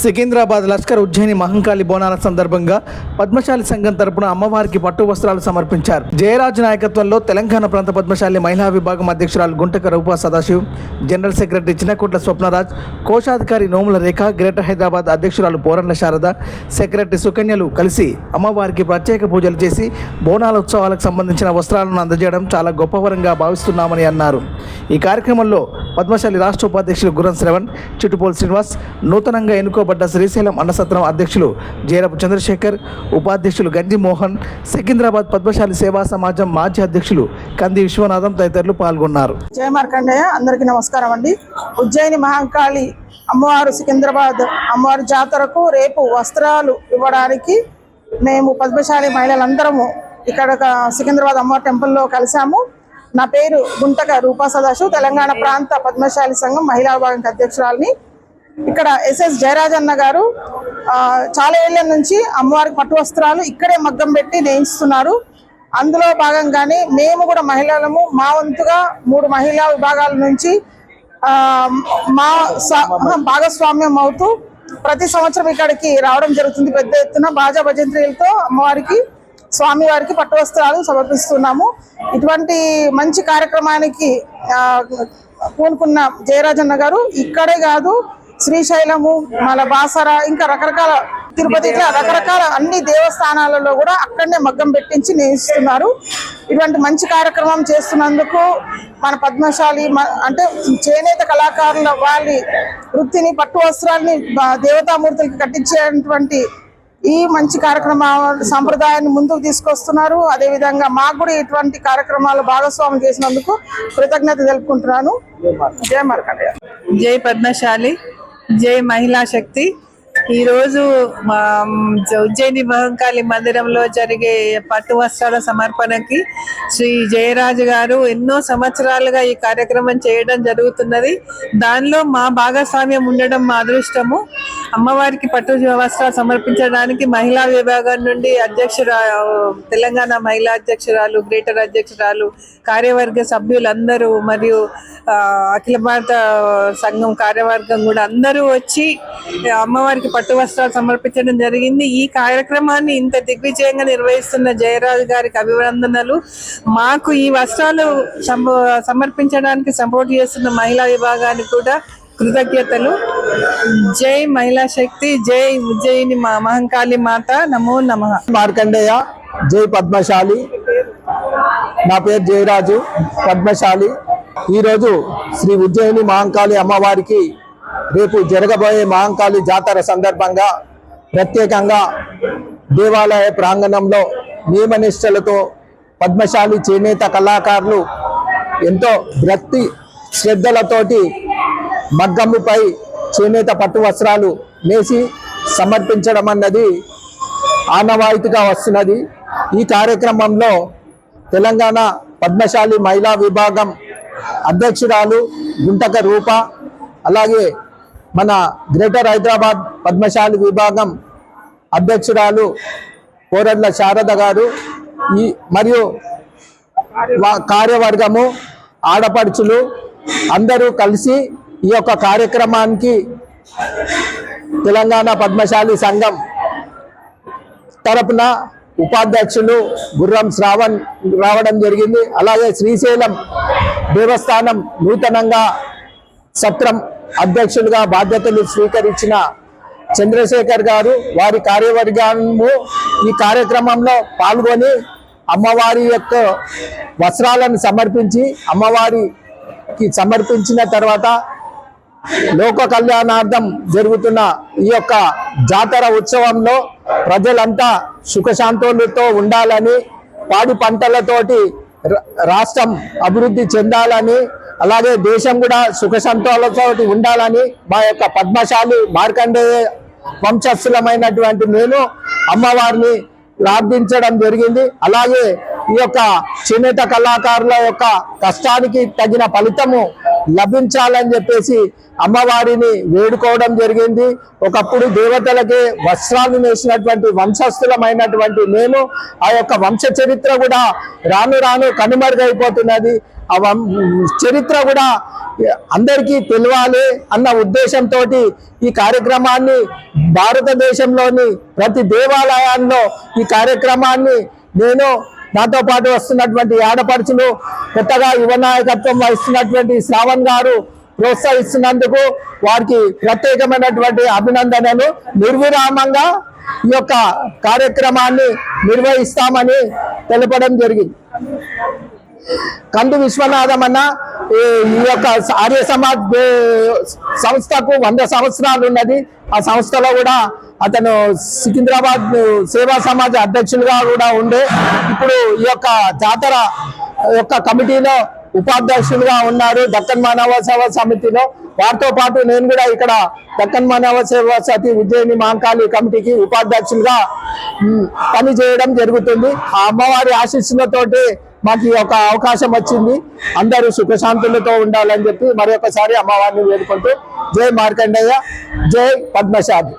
సికింద్రాబాద్ లష్కర్ ఉజ్జయిని మహంకాళి బోనాల సందర్భంగా పద్మశాలి సంఘం తరపున అమ్మవారికి పట్టు వస్త్రాలు సమర్పించారు. జయరాజ్ నాయకత్వంలో తెలంగాణ ప్రాంత పద్మశాలి మహిళా విభాగం అధ్యక్షురాలు గుంటక రూపా సదాశివ్, జనరల్ సెక్రటరీ చిన్నకుట్ల స్వప్నరాజ్, కోశాధికారి నోముల రేఖ, గ్రేటర్ హైదరాబాద్ అధ్యక్షురాలు పోరండ్ల శారద, సెక్రటరీ సుకన్యలు కలిసి అమ్మవారికి ప్రత్యేక పూజలు చేసి బోనాల ఉత్సవాలకు సంబంధించిన వస్త్రాలను అందజేయడం చాలా గొప్పవరంగా భావిస్తున్నామని అన్నారు. ఈ కార్యక్రమంలో పద్మశాలి రాష్ట్ర ఉపాధ్యక్షులు గుర్రం శ్రవణ్, చిట్టుపోల్ శ్రీనివాస్, నూతనంగా ఎన్నుకోబడ్డ శ్రీశైలం అన్నసత్రం అధ్యక్షులు జయరపు చంద్రశేఖర్, ఉపాధ్యక్షులు గంజి మోహన్, సికింద్రాబాద్ పద్మశాలి సేవా సమాజం మాజీ అధ్యక్షులు కంది విశ్వనాథం తదితరులు పాల్గొన్నారు. జయ మార్కండేయ, అందరికీ నమస్కారం అండి. ఉజ్జయిని మహంకాళి అమ్మవారు సికింద్రాబాద్ అమ్మవారి జాతరకు రేపు వస్త్రాలు ఇవ్వడానికి మేము పద్మశాలి మహిళలందరము ఇక్కడ సికింద్రాబాద్ అమ్మవారి టెంపుల్లో కలిసాము. నా పేరు గుంటక రూపా సదాశివ్, తెలంగాణ ప్రాంత పద్మశాలి సంఘం మహిళా విభాగానికి అధ్యక్షురాలిని. ఇక్కడ ఎస్ఎస్ జయరాజ్ అన్న గారు చాలా ఏళ్ల నుంచి అమ్మవారికి పట్టు వస్త్రాలు ఇక్కడే మగ్గం పెట్టి నేయిస్తున్నారు. అందులో భాగంగానే మేము కూడా మహిళలము మా వంతుగా 3 మహిళా విభాగాల నుంచి మా భాగస్వామ్యం అవుతూ ప్రతి సంవత్సరం ఇక్కడికి రావడం జరుగుతుంది. పెద్ద ఎత్తున బాజా భజంత్రీలతో అమ్మవారికి స్వామివారికి పట్టు వస్త్రాలు సమర్పిస్తున్నాము. ఇటువంటి మంచి కార్యక్రమానికి పూనుకున్న జయరాజన్న గారు ఇక్కడే కాదు, శ్రీశైలము, మళ్ళీ బాసర, ఇంకా రకరకాల తిరుపతి, ఇట్లా రకరకాల అన్ని దేవస్థానాలలో కూడా అక్కడనే మగ్గం పెట్టించి నేయిస్తున్నారు. ఇటువంటి మంచి కార్యక్రమం చేస్తున్నందుకు మన పద్మశాలి అంటే చేనేత కళాకారుల వాళ్ళ వృత్తిని, పట్టు వస్త్రాలని దేవతామూర్తులకి కట్టించేటువంటి ఈ మంచి కార్యక్రమ సంప్రదాయాన్ని ముందుకు తీసుకొస్తున్నారు. అదేవిధంగా మాకు కూడా ఇటువంటి కార్యక్రమాలు భాగస్వామ్యం చేసినందుకు కృతజ్ఞత తెలుపుకుంటున్నాను. జయ మార్కండేయ. జై పద్మశాలి, జై మహిళా శక్తి. ఈరోజు ఉజ్జయిని మహంకాళి మందిరంలో జరిగే పట్టు వస్త్రాల సమర్పణకి శ్రీ జయరాజు గారు ఎన్నో సంవత్సరాలుగా ఈ కార్యక్రమం చేయడం జరుగుతున్నది. దానిలో మా భాగస్వామ్యం ఉండడం మా అదృష్టము. అమ్మవారికి పట్టు వస్త్రాలు సమర్పించడానికి మహిళా విభాగం నుండి తెలంగాణ మహిళా అధ్యక్షురాలు, గ్రేటర్ అధ్యక్షురాలు, కార్యవర్గ సభ్యులందరూ మరియు అఖిల భారత సంఘం కార్యవర్గం కూడా అందరూ వచ్చి అమ్మవారికి పట్టు వస్త్రాలు సమర్పించడం జరిగింది. ఈ కార్యక్రమాన్ని ఇంత దిగ్విజయంగా నిర్వహిస్తున్న జయరాజు గారికి అభినందనలు. మాకు ఈ వస్త్రాలు సమర్పించడానికి సపోర్ట్ చేస్తున్న మహిళా విభాగానికి కూడా కృతజ్ఞతలు. జై మహిళా శక్తి, జై ఉజ్జయిని మహంకాళి మాత, నమో నమః. మార్కండేయ, జై పద్మశాలి. నా పేరు జయరాజు, పద్మశాలి. ఈరోజు శ్రీ ఉజ్జయిని మహంకాళి అమ్మవారికి రేపు జరగబోయే మహంకాళి జాతర సందర్భంగా ప్రత్యేకంగా దేవాలయ ప్రాంగణంలో నియమనిష్టలతో పద్మశాలి చేనేత కళాకారులు ఎంతో భక్తి శ్రద్ధలతోటి మగ్గముపై చేనేత పట్టు వస్త్రాలు నేసి సమర్పించడం అన్నది ఆనవాయితీగా వస్తున్నది. ఈ కార్యక్రమంలో తెలంగాణ పద్మశాలి మహిళా విభాగం అధ్యక్షురాలు గుంటక రూప, అలాగే మన గ్రేటర్ హైదరాబాద్ పద్మశాలి విభాగం అధ్యక్షురాలు పోరండ్ల శారద గారు, మరియు కార్యవర్గము, ఆడపడుచులు అందరూ కలిసి ఈ యొక్క కార్యక్రమానికి తెలంగాణ పద్మశాలి సంఘం తరపున ఉపాధ్యక్షులు గుర్రం శ్రావణ్ రావడం జరిగింది. అలాగే శ్రీశైలం దేవస్థానం నూతనంగా సత్రం అధ్యక్షులుగా బాధ్యతలు స్వీకరించిన చంద్రశేఖర్ గారు, వారి కార్యవర్గము ఈ కార్యక్రమంలో పాల్గొని అమ్మవారి యొక్క వస్త్రాలను సమర్పించి అమ్మవారికి సమర్పించిన తర్వాత లోక కళ్యాణార్థం జరుగుతున్న ఈ యొక్క జాతర ఉత్సవంలో ప్రజలంతా సుఖశాంతులతో ఉండాలని, పాడి పంటలతోటి రాష్ట్రం అభివృద్ధి చెందాలని, అలాగే దేశం కూడా సుఖశాంతులతో ఉండాలని మా యొక్క పద్మశాలి మార్కండేయ వంశస్థులమైనటువంటి నేను అమ్మవారిని ప్రార్థించడం జరిగింది. అలాగే ఈ యొక్క చేనేత కళాకారుల యొక్క కష్టానికి తగిన ఫలితము లభించాలని చెప్పేసి అమ్మవారిని వేడుకోవడం జరిగింది. ఒకప్పుడు దేవతలకే వస్త్రాలు నేసినటువంటి వంశస్థులమైనటువంటి మేము ఆ యొక్క వంశ చరిత్ర కూడా రాను రాను కనుమరుగైపోతున్నది. ఆ చరిత్ర కూడా అందరికీ తెలియాలి అన్న ఉద్దేశంతో ఈ కార్యక్రమాన్ని భారతదేశంలోని ప్రతి దేవాలయాల్లో ఈ కార్యక్రమాన్ని నేను నాతో పాటు వస్తున్నటువంటి ఆడపడుచులు కొత్తగా యువ నాయకత్వం వహిస్తున్నటువంటి శ్రావణ్ గారు ప్రోత్సహిస్తున్నందుకు వారికి ప్రత్యేకమైనటువంటి అభినందనలు. నిర్విరామంగా ఈ యొక్క కార్యక్రమాన్ని నిర్వహిస్తామని తెలపడం జరిగింది. కందు విశ్వనాథం అన్న ఈ యొక్క ఆర్య సమాజ్ సంస్థకు 100 సంవత్సరాలు ఉన్నది. ఆ సంస్థలో కూడా అతను సికింద్రాబాద్ సేవా సమాజ్ అధ్యక్షులుగా కూడా ఉండే ఇప్పుడు ఈ యొక్క జాతర యొక్క కమిటీలో ఉపాధ్యక్షులుగా ఉన్నారు. దక్కన్ మానవ సేవా సమితిలో వారితో పాటు నేను కూడా ఇక్కడ దక్కన్ మానవ సేవా సమితి ఉజ్జయిని మహంకాళి కమిటీకి ఉపాధ్యక్షులుగా పనిచేయడం జరుగుతుంది. ఆ అమ్మవారి ఆశీస్సులతోటి మాకు ఈ యొక్క అవకాశం వచ్చింది. అందరూ సుఖశాంతులతో ఉండాలని చెప్పి మరొకసారి అమ్మవారిని వేడుకుంటూ జై మార్కండేయ, జై పద్మశాలి.